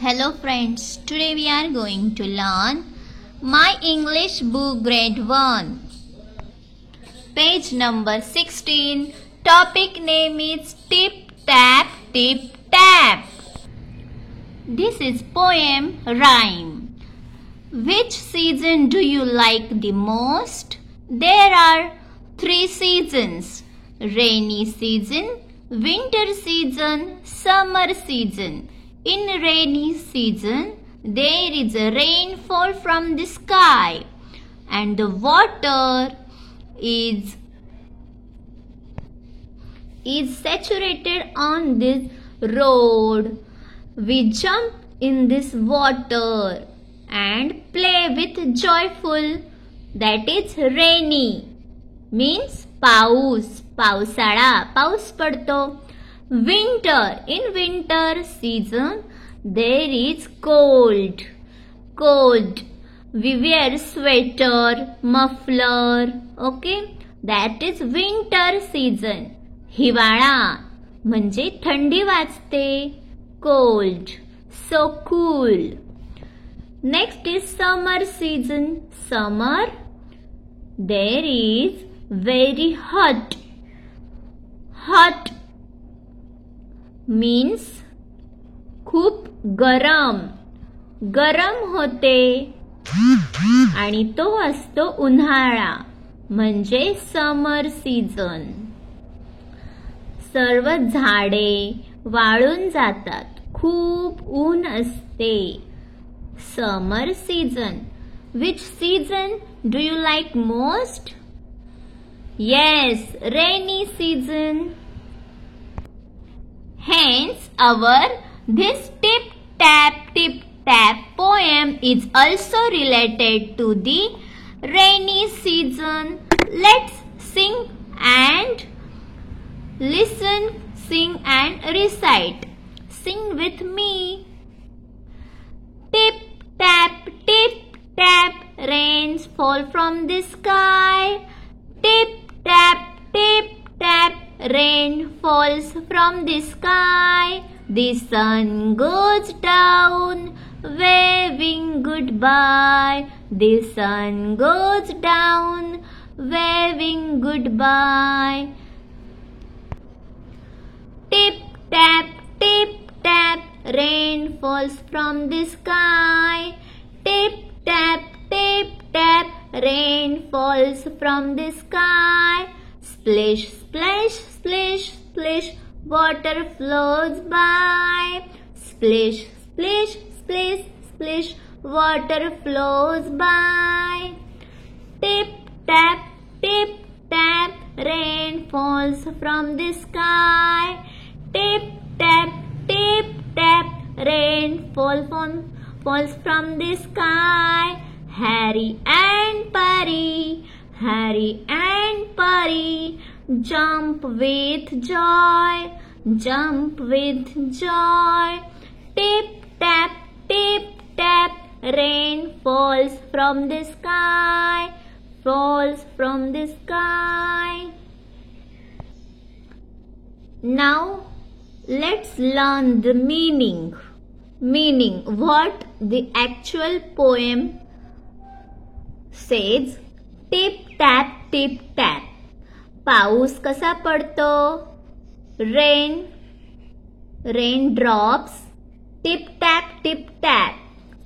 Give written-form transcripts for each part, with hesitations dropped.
Hello friends, today we are going to learn My English Book Grade 1. Page number 16. Topic name is Tip Tap Tip Tap. This is poem rhyme. Which season do you like the most? There are 3 seasons. Rainy season, winter season, summer season. In rainy season, there is a rainfall from the sky and the water is saturated on this road. We jump in this water and play with joyful. That is rainy. Means पाऊस, पावसाळा, पाऊस पडतो. Winter, in winter season there is cold. We wear sweater, muffler. Okay, that is winter season. हिवाळा म्हणजे थंडी वाजते. Cold, so cool. Next is summer season. Summer, there is very hot. Means खूप गरम होते आणि तो असतो उन्हाळा म्हणजे समर सीझन. सर्व झाडे वाळून जातात, खूप ऊन असते. समर season. Which season do you like most? Yes, rainy season. Hence, this tip tap poem is also related to the rainy season. Let's sing and listen, sing and recite. Sing with me. Tip tap, rains fall from the sky. Tip tap, rain falls from the sky. The sun goes down, waving goodbye. The sun goes down, waving goodbye. Tip tap, rain falls from the sky. Tip tap, rain falls from the sky. Splish, splish, splish, water flows by. Splish, splish, splish, water flows by. Tip tap, rain falls from the sky. Tip tap, rain falls from the sky. Harry and Pari, jump with joy. Tip tap, rain falls from the sky. Now let's learn the meaning. What the actual poem says. Tip tap. पाऊस कसा पडतो? Rain drops. Tip tap.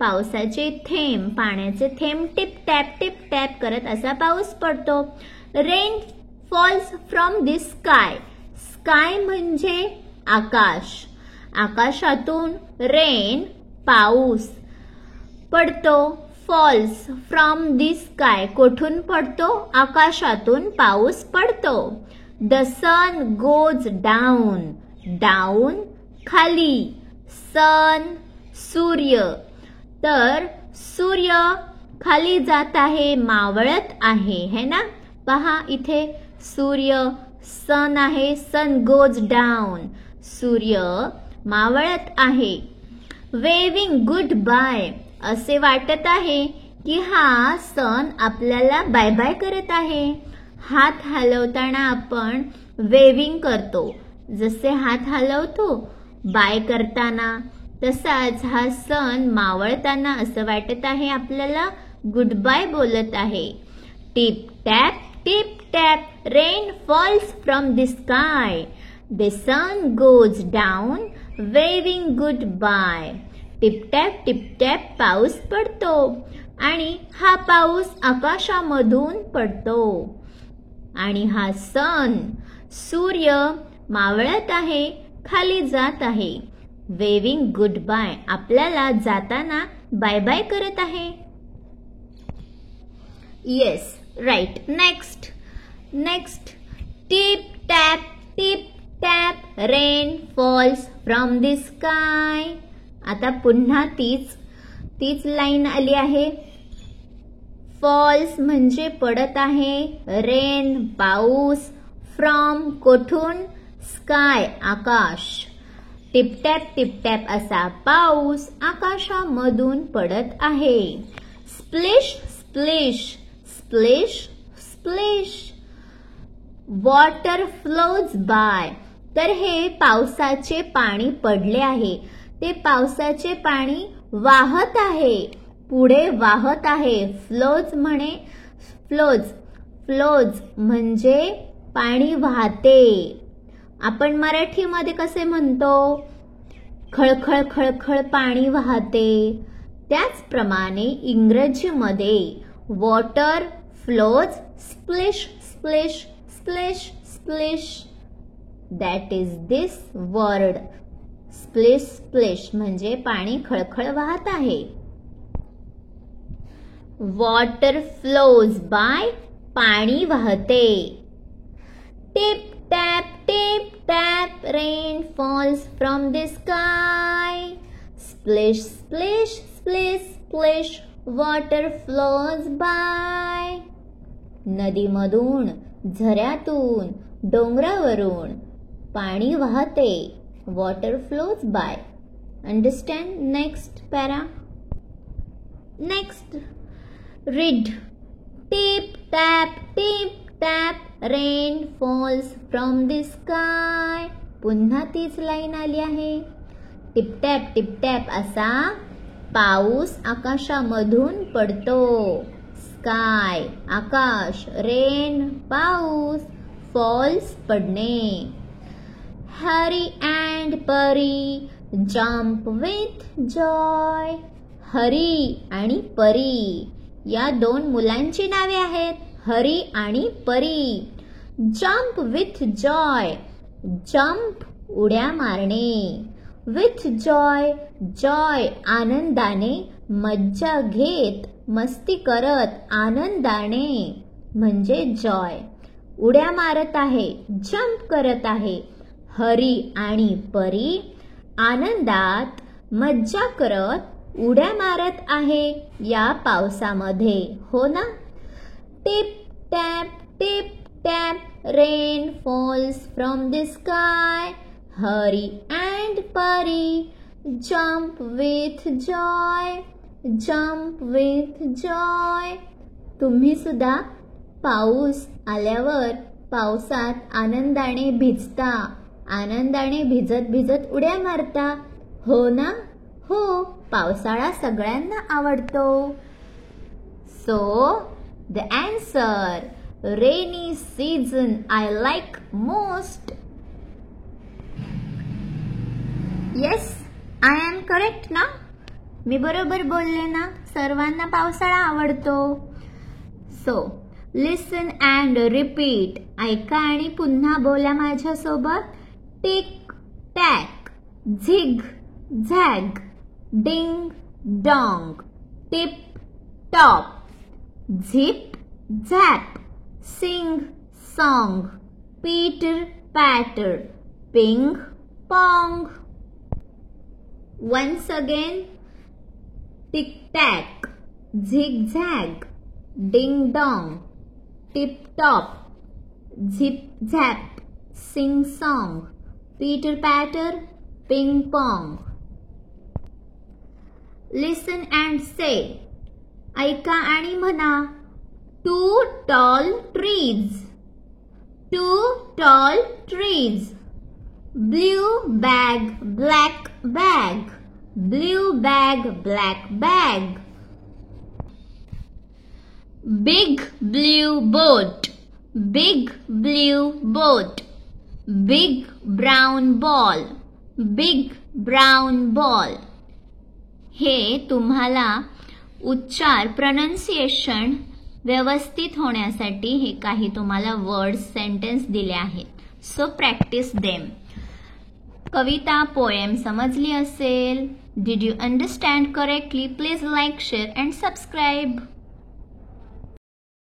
पावसाचे थेंब, पाण्याचे थेंब tip tap करत असा पाऊस पडतो. Rain falls from the sky. Sky म्हणजे आकाश. आकाशातून rain पाऊस पडतो. Falls from the sky. कोठून पडतो? आकाशातून पाऊस पडतो. The sun goes down खाली. Sun सूर्य. तर सूर्य खाली जात आहे, मावळत आहे, है ना? पहा इथे सूर्य, sun आहे. Sun goes down. सूर्य मावळत आहे. Waving goodbye. असे वाटत आहे की हा सन आपल्याला बाय बाय करत आहे. हात हलवताना आपण वेविंग करतो. जसे हात हलवतो बाय करताना तसाच हा सण मावळताना असं वाटत आहे आपल्याला गुड बाय बोलत आहे. Tip tap rain falls from the sky. The sun goes down waving goodbye. Tip tap पाऊस पडतो आणि हा पाऊस आकाशामधून पडतो. आणि हा सण सूर्य मावळत आहे, खाली जात आहे. वेविंग गुड बाय आपल्याला जाताना बाय बाय करत आहे. Yes right. Next tip tap rain falls from the sky. आता पुन्हा तीच लाईन आली आहे. फॉल्स म्हणजे पडत आहे, रेन पाऊस, फ्रॉम कोठून, स्काय आकाश. टिप टॅप असा पाऊस आकाशामधून पडत आहे. स्प्लिश वॉटर फ्लोज बाय. तर हे पावसाचे पाणी पडले आहे, ते पावसाचे पाणी वाहत आहे, पुढे वाहत आहे. फ्लोज म्हणजे पाणी वाहते. आपण मराठीमध्ये कसे म्हणतो, खळखळ पाणी वाहते. त्याचप्रमाणे इंग्रजीमध्ये water flows splish. That is this word. Splish म्हणजे पाणी खळखळ वाहत आहे. वॉटर फ्लोज बाय पाणी वाहते. Tip tap rain falls from the sky. Splish water flows by. नदीमधून, झऱ्यातून, डोंगरावरून पाणी वाहते. Water flows by. Understand. Next para. Next read. Tip tap rain falls from the sky. पुन्हा तीच लाईन आली आहे. टिप टॅप असा पाऊस आकाशामधून पडतो. स्काय आकाश, रेन पाऊस, फॉल्स पडणे. हरी अँड परी जम्प विथ जॉय. हरी आणि परी या दोन मुलांची नावे आहेत, हरी आणि परी. Jump with Joy. जम्प उड्या मारणे. विथ जॉय आनंदाने, मज्जा घेत, मस्ती करत, आनंदाने म्हणजे जॉय. उड्या मारत आहे, जम्प करत आहे. हरी आणि परी आनंदात मज्जा करत उड्या मारत आहे या पावसामध्ये, हो ना. Tip tap rain falls from the sky. Hari and परी जम्प विथ जॉय. तुम्ही सुद्धा पाऊस आल्यावर पावसात आनंदाने भिजता, आनंदाने भिजत उड्या मारता, हो ना. हो, पावसाळा सगळ्यांना आवडतो. So the answer, rainy season I like most. Yes, I am correct ना. मी बरोबर बोलले ना. सर्वांना पावसाळा आवडतो. So listen and repeat. ऐका आणि पुन्हा बोला माझ्यासोबत. Tic tac, zig zag, ding dong, tip top, zip zap, sing song, pitter patter, ping pong. Once again, tic tac, zig zag, ding dong, tip top, zip zap, sing song, pitter patter, ping pong. Listen and say. ऐका आणि म्हणा. 2 tall trees. 2 tall trees. Blue bag, black bag. blue bag, black bag. Big blue boat, big blue boat. Big brown ball, big brown ball. हे तुम्हाला उच्चार pronunciation व्यवस्थित होण्यासाठी हे काही तुम्हाला वर्ड्स सेंटेन्स दिले आहेत. So practice them. कविता पोएम समजली असेल. Did you understand correctly? Please like, share and subscribe.